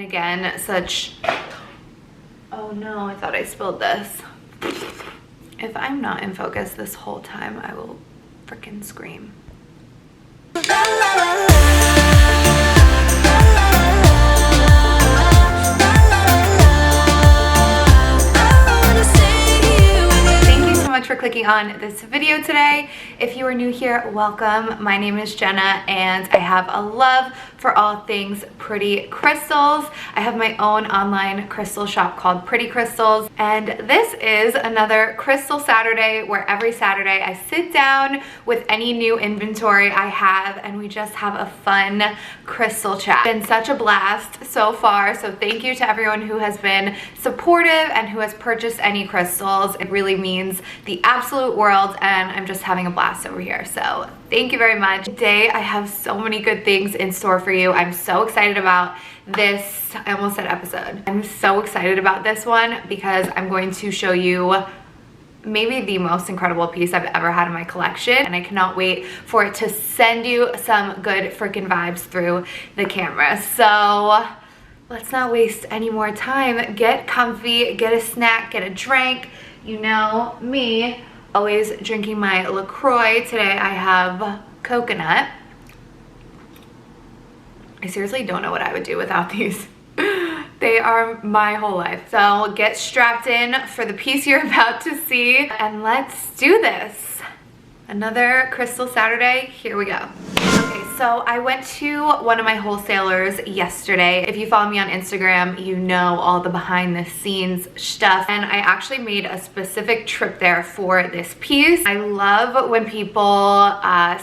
again, such, oh no, I thought I spilled this. If I'm not in focus this whole time, I will freaking scream. Much for clicking on this video today. If you are new here, welcome. My name is Jenna and I have a love for all things pretty crystals. I have my own online crystal shop called Pretty Crystals, and this is another Crystal Saturday where every Saturday I sit down with any new inventory I have and we just have a fun crystal chat. It's been such a blast so far, so thank you to everyone who has been supportive and who has purchased any crystals. It really means the absolute world, and I'm just having a blast over here, so thank you very much. Today I have so many good things in store for you. I'm so excited about this, I almost said episode. I'm so excited about this one because I'm going to show you maybe the most incredible piece I've ever had in my collection, and I cannot wait for it to send you some good freaking vibes through the camera. So let's not waste any more time. Get comfy, get a snack, get a drink. You know me, always drinking my LaCroix. Today I have coconut. I seriously don't know what I would do without these. They are my whole life. So get strapped in for the piece you're about to see and let's do this. Another Crystal Saturday, here we go. Okay, so I went to one of my wholesalers yesterday. If you follow me on Instagram, you know all the behind the scenes stuff. And I actually made a specific trip there for this piece. I love when people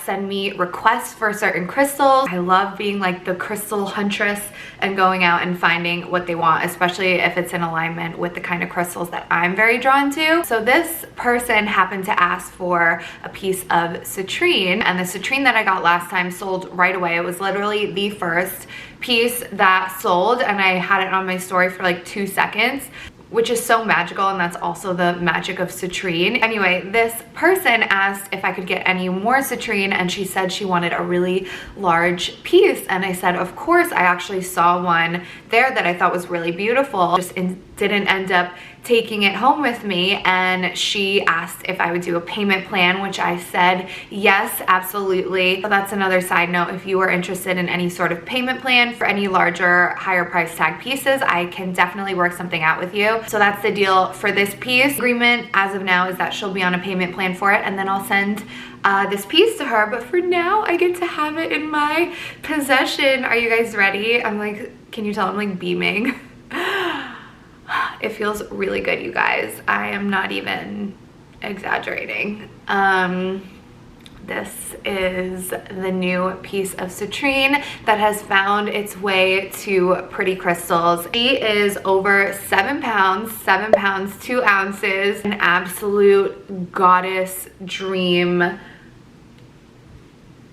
send me requests for certain crystals. I love being like the crystal huntress and going out and finding what they want, especially if it's in alignment with the kind of crystals that I'm very drawn to. So this person happened to ask for a piece of citrine, and the citrine that I got last time sold right away. It was literally the first piece that sold, and I had it on my story for like 2 seconds, which is so magical, and that's also the magic of citrine. Anyway, this person asked if I could get any more citrine, and she said she wanted a really large piece, and I said of course. I actually saw one there that I thought was really beautiful, just didn't end up taking it home with me, and she asked if I would do a payment plan, which I said yes, absolutely. So that's another side note. If you are interested in any sort of payment plan for any larger, higher price tag pieces, I can definitely work something out with you. So that's the deal for this piece. Agreement as of now is that she'll be on a payment plan for it, and then I'll send this piece to her. But for now, I get to have it in my possession. Are you guys ready? I'm like, can you tell I'm like beaming? It feels really good, you guys. I am not even exaggerating. This is the new piece of citrine that has found its way to Pretty Crystals. She is over 7 pounds, 7 pounds, 2 ounces, an absolute goddess dream,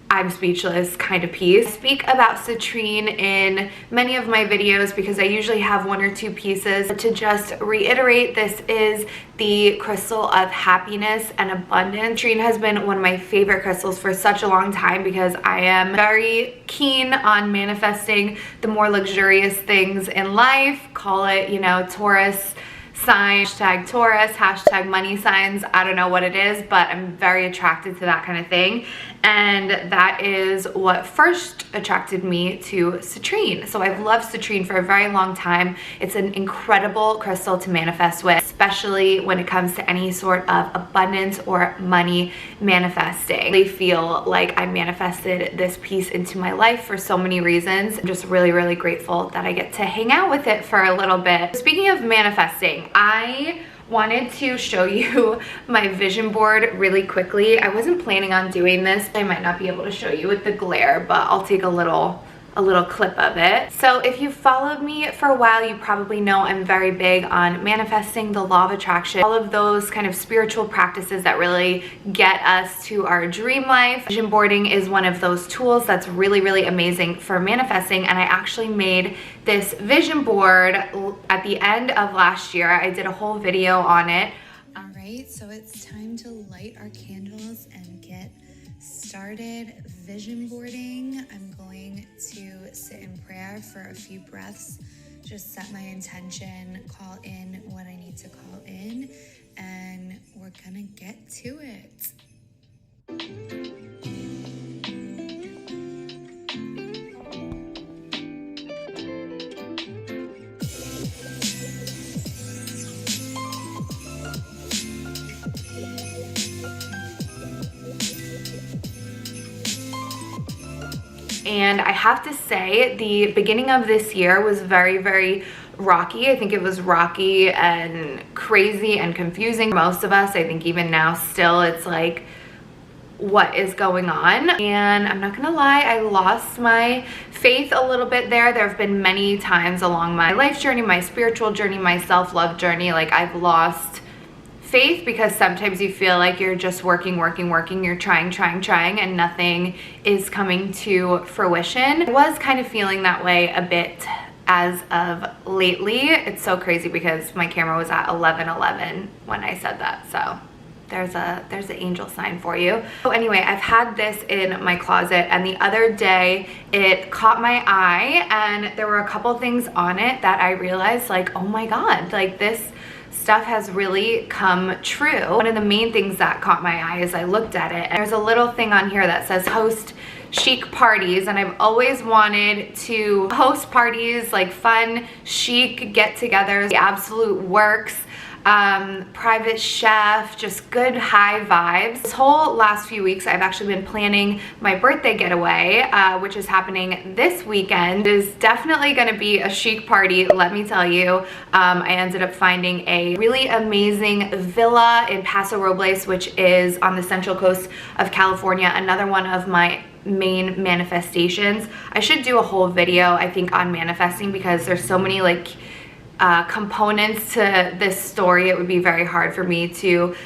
I'm speechless kind of piece. I speak about citrine in many of my videos because I usually have 1 or 2 pieces. But to just reiterate, this is the crystal of happiness and abundance. Citrine has been one of my favorite crystals for such a long time because I am very keen on manifesting the more luxurious things in life. Call it, you know, Taurus sign, hashtag Taurus, hashtag money signs. I don't know what it is, but I'm very attracted to that kind of thing. And that is what first attracted me to citrine. So I've loved citrine for a very long time. It's an incredible crystal to manifest with, especially when it comes to any sort of abundance or money manifesting. I feel like I manifested this piece into my life for so many reasons. I'm just really, really grateful that I get to hang out with it for a little bit. Speaking of manifesting, I wanted to show you my vision board really quickly. I wasn't planning on doing this. I might not be able to show you with the glare, but I'll take a little clip of it. So if you've followed me for a while, you probably know I'm very big on manifesting, the law of attraction, all of those kind of spiritual practices that really get us to our dream life. Vision boarding is one of those tools that's really, really amazing for manifesting, and I actually made this vision board at the end of last year. I did a whole video on it. All right, so it's time to light our candles and get started vision boarding. I'm going to sit in prayer for a few breaths just set my intention, call in what I need to call in, and we're gonna get to it. And I have to say, the beginning of this year was very, very rocky. I think it was rocky and crazy and confusing for most of us. I think even now still it's like, what is going on? And I'm not gonna lie, I lost my faith a little bit there. There have been many times along my life journey, my spiritual journey, my self-love journey, like I've lost faith because sometimes you feel like you're just working, you're trying, and nothing is coming to fruition. I was kind of feeling that way a bit as of lately. It's so crazy because my camera was at 11:11 when I said that, so there's an angel sign for you. So anyway, I've had this in my closet, and the other day it caught my eye, and there were a couple things on it that I realized, like, oh my god, like this stuff has really come true. One of the main things that caught my eye as I looked at it, and there's a little thing on here that says host chic parties, and I've always wanted to host parties, like fun, chic get-togethers, the absolute works. Private chef, just good high vibes. This whole last few weeks I've actually been planning my birthday getaway, which is happening this weekend. It is definitely going to be a chic party, let me tell you. I ended up finding a really amazing villa in Paso Robles, which is on the central coast of California, another one of my main manifestations. I should do a whole video, I think, on manifesting because there's so many like components to this story. It would be very hard for me to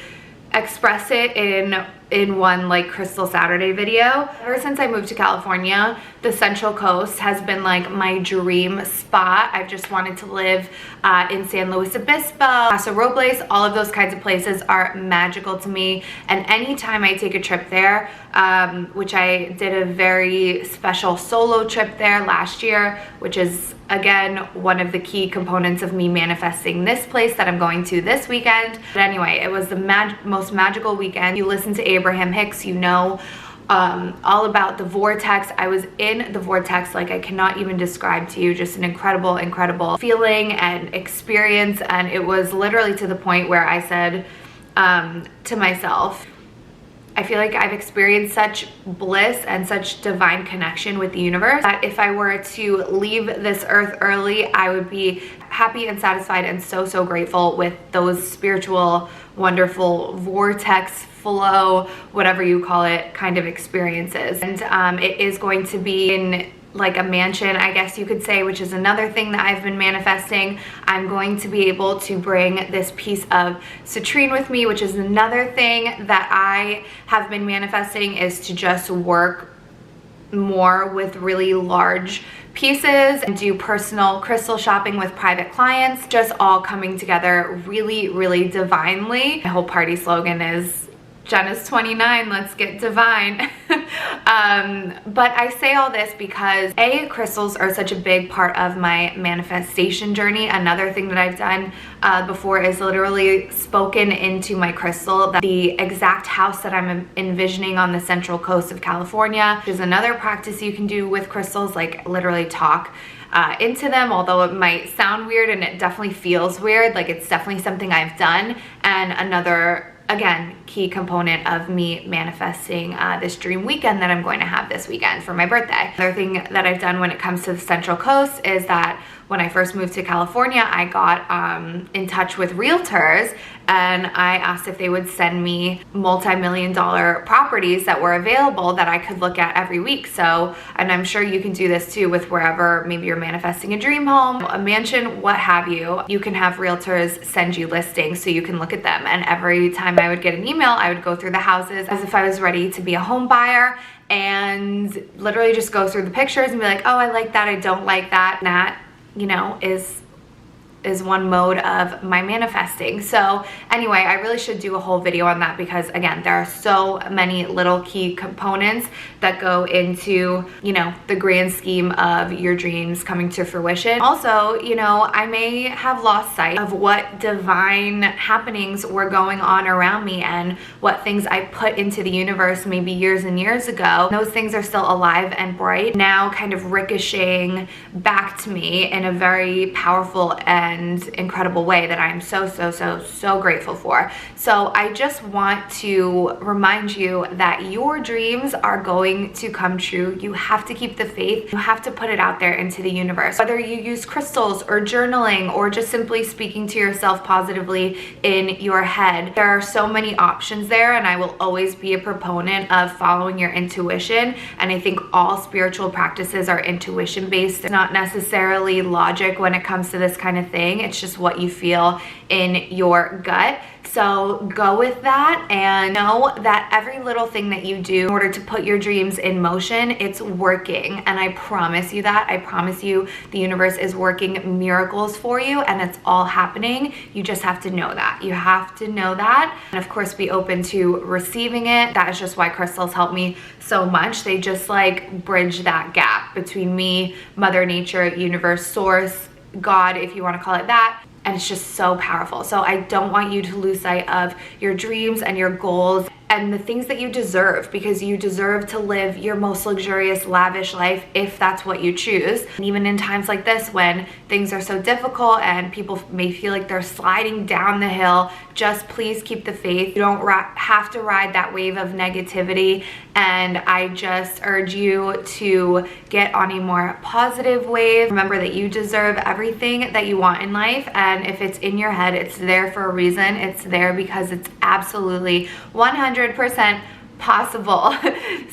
express it in one like Crystal Saturday video. Ever since I moved to California, the Central Coast has been like my dream spot. I've just wanted to live in San Luis Obispo, Paso Robles. All of those kinds of places are magical to me, and anytime I take a trip there, which I did a very special solo trip there last year, which is again one of the key components of me manifesting this place that I'm going to this weekend. But anyway, it was the most magical weekend. You listen to Abraham Hicks, you know all about the vortex. I was in the vortex like I cannot even describe to you. Just an incredible, incredible feeling and experience, and it was literally to the point where I said to myself, I feel like I've experienced such bliss and such divine connection with the universe that if I were to leave this earth early, I would be happy and satisfied and so, so grateful with those spiritual, wonderful vortex flow, whatever you call it, kind of experiences. And it is going to be in like a mansion, I guess you could say, which is another thing that I've been manifesting. I'm going to be able to bring this piece of citrine with me, which is another thing that I have been manifesting, is to just work more with really large pieces and do personal crystal shopping with private clients, just all coming together really, really divinely. My whole party slogan is Jenna's 29, let's get divine. But I say all this because A, crystals are such a big part of my manifestation journey. Another thing that I've done before is literally spoken into my crystal that the exact house that I'm envisioning on the central coast of California, which is another practice you can do with crystals, like literally talk into them, although it might sound weird, and it definitely feels weird. Like, it's definitely something I've done, and another, again, key component of me manifesting this dream weekend that I'm going to have this weekend for my birthday. Another thing that I've done when it comes to the Central Coast is that when I first moved to California, I got in touch with realtors, and I asked if they would send me multi-million-dollar properties that were available that I could look at every week. So, and I'm sure you can do this too with wherever, maybe you're manifesting a dream home, a mansion, what have you. You can have realtors send you listings so you can look at them. And every time I would get an email, I would go through the houses as if I was ready to be a home buyer, and literally just go through the pictures and be like, oh, I like that, I don't like that. And that, you know, is is one mode of my manifesting. So anyway, I really should do a whole video on that because again, there are so many little key components that go into, you know, the grand scheme of your dreams coming to fruition. Also, you know, I may have lost sight of what divine happenings were going on around me and what things I put into the universe maybe years and years ago. Those things are still alive and bright now, kind of ricocheting back to me in a very powerful and incredible way that I am so grateful for. So I just want to remind you that your dreams are going to come true. You have to keep the faith. You have to put it out there into the universe. Whether you use crystals or journaling or just simply speaking to yourself positively in your head, there are so many options there, and I will always be a proponent of following your intuition. And I think all spiritual practices are intuition based. It's not necessarily logic when it comes to this kind of thing. It's just what you feel in your gut. So go with that and know that every little thing that you do in order to put your dreams in motion, it's working. And I promise you that. I promise you the universe is working miracles for you and it's all happening. You just have to know that. You have to know that. And of course, be open to receiving it. That is just why crystals help me so much. They just like bridge that gap between me, Mother Nature, universe, source, God, if you want to call it that. And it's just so powerful. So I don't want you to lose sight of your dreams and your goals and the things that you deserve, because you deserve to live your most luxurious, lavish life if that's what you choose. And even in times like this when things are so difficult and people may feel like they're sliding down the hill, just please keep the faith. You don't have to ride that wave of negativity, and I just urge you to get on a more positive wave. Remember that you deserve everything that you want in life, and if it's in your head, it's there for a reason. It's there because it's absolutely 100% possible.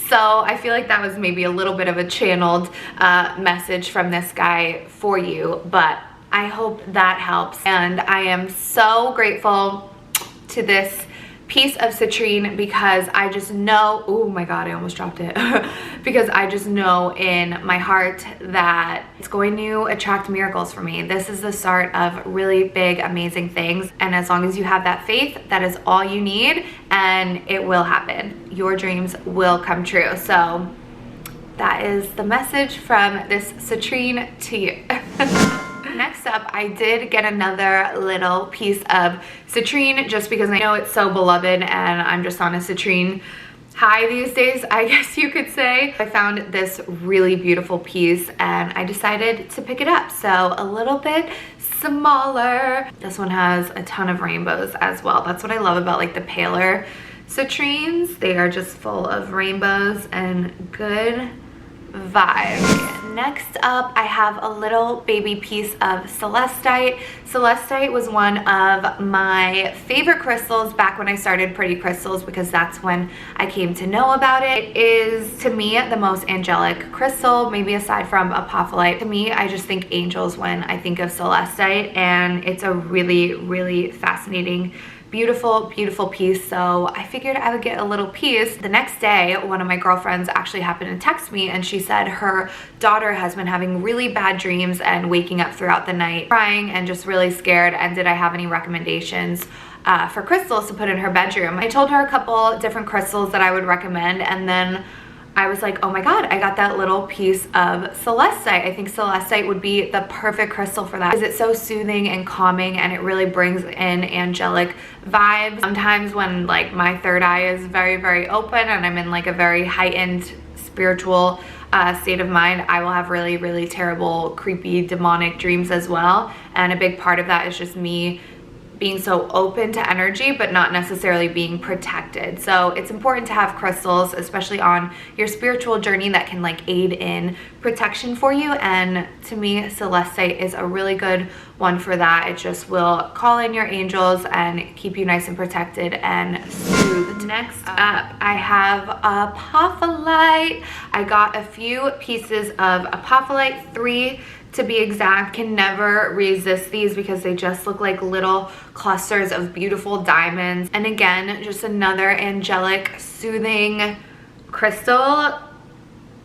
So I feel like that was maybe a little bit of a channeled message from this guy for you, but I hope that helps. And I am so grateful to this piece of citrine because I just know, oh my god, I almost dropped it, because I just know in my heart that it's going to attract miracles for me. This is the start of really big, amazing things, and as long as you have that faith, that is all you need, and it will happen. Your dreams will come true. So that is the message from this citrine to you. Next up, I did get another little piece of citrine just because I know it's so beloved and I'm just on a citrine high these days, I guess you could say. I found this really beautiful piece and I decided to pick it up. So a little bit smaller. This one has a ton of rainbows as well. That's what I love about like the paler citrines. They are just full of rainbows and good vibes. Next up, I have a little baby piece of Celestite. Celestite was one of my favorite crystals back when I started Pretty Crystals because that's when I came to know about it. It is, to me, the most angelic crystal, maybe aside from a Poplite. To me, I just think angels when I think of Celestite, and it's a really, really fascinating beautiful piece. So I figured I would get a little piece. The next day, one of my girlfriends actually happened to text me and she said her daughter has been having really bad dreams and waking up throughout the night crying and just really scared, and did I have any recommendations for crystals to put in her bedroom. I told her a couple different crystals that I would recommend, and then I was like, oh my god, I got that little piece of Celestite. I think Celestite would be the perfect crystal for that because it's so soothing and calming, and it really brings in angelic vibes. Sometimes when like my third eye is very open and I'm in like a very heightened spiritual state of mind, I will have really terrible, creepy, demonic dreams as well. And a big part of that is just me being so open to energy but not necessarily being protected. So it's important to have crystals, especially on your spiritual journey, that can like aid in protection for you, and to me Celestite is a really good one for that. It just will call in your angels and keep you nice and protected and soothed. Next up, I have a Poplite. I got a few pieces of a Poplite, 3 to be exact. Can never resist these because they just look like little clusters of beautiful diamonds. And again, just another angelic, soothing crystal.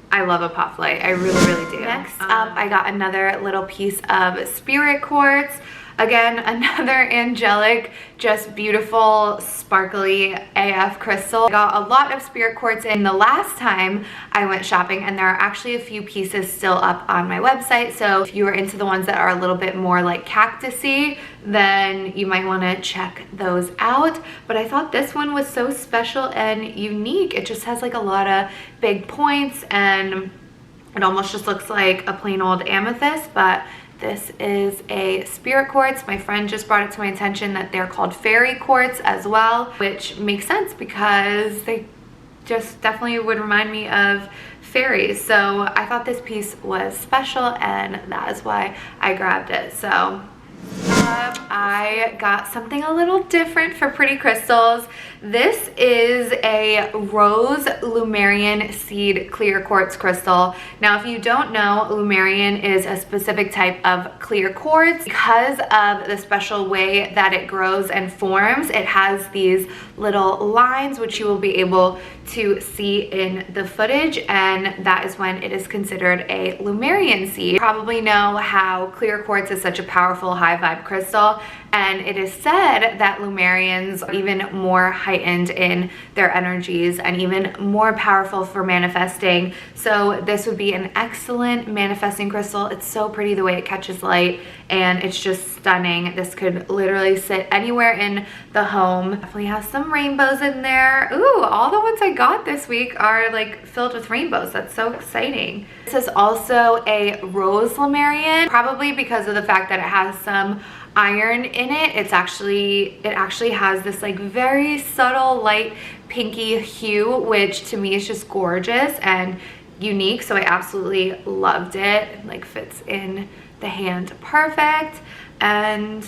I love a Poplite. I really do. Next up, I got another little piece of spirit quartz. Again, another angelic, just beautiful, sparkly AF crystal. I got a lot of spirit quartz in the last time I went shopping, and there are actually a few pieces still up on my website. So if you are into the ones that are a little bit more like cactusy, then you might want to check those out. But I thought this one was so special and unique. It just has like a lot of big points, and it almost just looks like a plain old amethyst, but this is a spirit quartz. My friend just brought it to my attention that they're called fairy quartz as well, which makes sense because they just definitely would remind me of fairies. So I thought this piece was special, and that is why I grabbed it. So I got something a little different for pretty crystals. This is a rose Lumarian seed clear quartz crystal. Now, if you don't know, Lumarian is a specific type of clear quartz. Because of the special way that it grows and forms, it has these little lines which you will be able to see in the footage, and that is when it is considered a Lumarian seed. You probably know how clear quartz is such a powerful high vibe crystal, and it is said that Lumarians are even more heightened in their energies and even more powerful for manifesting. So this would be an excellent manifesting crystal. It's so pretty the way it catches light, and it's just stunning. This could literally sit anywhere in the home. Definitely has some rainbows in there. Ooh, all the ones I got this week are like filled with rainbows. That's so exciting. This is also a rose Lumarian, probably because of the fact that it has some iron in it. It actually has this like very subtle light pinky hue, which to me is just gorgeous and unique. So I absolutely loved it. It like fits in the hand perfect, and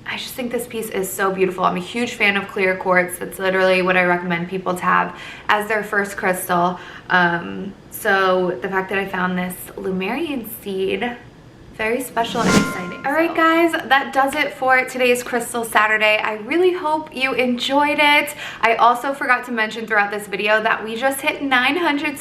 I just think this piece is so beautiful. I'm a huge fan of clear quartz. That's literally what I recommend people to have as their first crystal. So the fact that I found this Lumarian seed, very special and exciting. All right, guys, that does it for today's Crystal Saturday. I really hope you enjoyed it. I also forgot to mention throughout this video that we just hit 900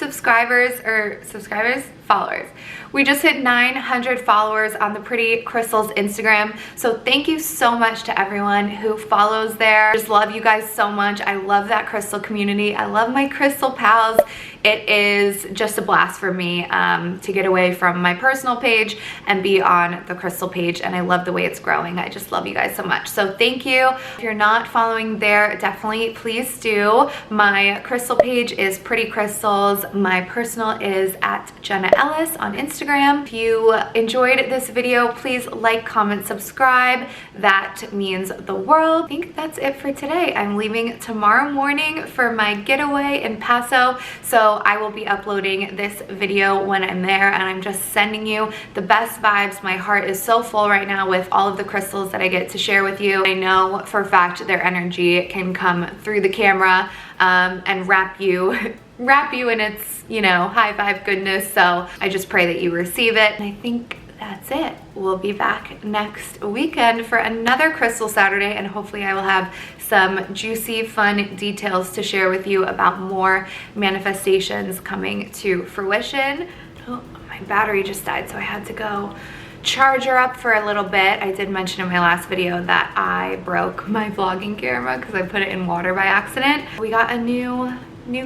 followers. We just hit 900 followers on the Pretty Crystals Instagram. So thank you so much to everyone who follows there. Just love you guys so much. I love that crystal community. I love my crystal pals. It is just a blast for me to get away from my personal page and be on the crystal page, and I love the way it's growing. I just love you guys so much. So thank you. If you're not following there, definitely please do. My crystal page is Pretty Crystals. My personal is at Jenna Ellis on Instagram. If you enjoyed this video, please like, comment, subscribe. That means the world. I think that's it for today. I'm leaving tomorrow morning for my getaway in Paso, so I will be uploading this video when I'm there, and I'm just sending you the best vibes. My heart is so full right now with all of the crystals that I get to share with you. I know for a fact their energy can come through the camera and wrap you in its, you know, high vibe goodness. So I just pray that you receive it. And I think that's it. We'll be back next weekend for another Crystal Saturday, and hopefully I will have some juicy, fun details to share with you about more manifestations coming to fruition. Oh, my battery just died, so I had to go charge her up for a little bit. I did mention in my last video that I broke my vlogging camera because I put it in water by accident. We got a new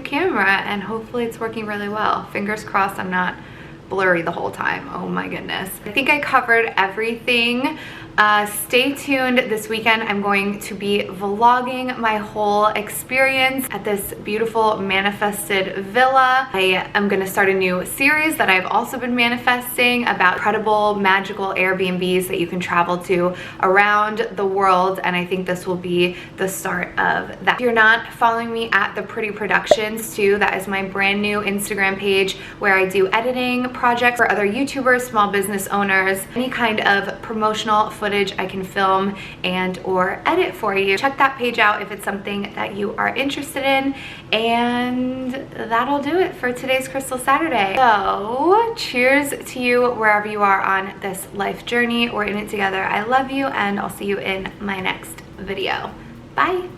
camera, and hopefully it's working really well. Fingers crossed I'm not blurry the whole time. Oh my goodness. I think I covered everything. Stay tuned. This weekend I'm going to be vlogging my whole experience at this beautiful manifested villa. I am going to start a new series that I've also been manifesting about incredible magical Airbnbs that you can travel to around the world, and I think this will be the start of that. If you're not following me at The Pretty Productions too, that is my brand new Instagram page where I do editing projects for other YouTubers, small business owners, any kind of promotional footage I can film and or edit for you. Check that page out if it's something that you are interested in, and that'll do it for today's Crystal Saturday. So cheers to you wherever you are on this life journey. We're in it together. I love you, and I'll see you in my next video. Bye.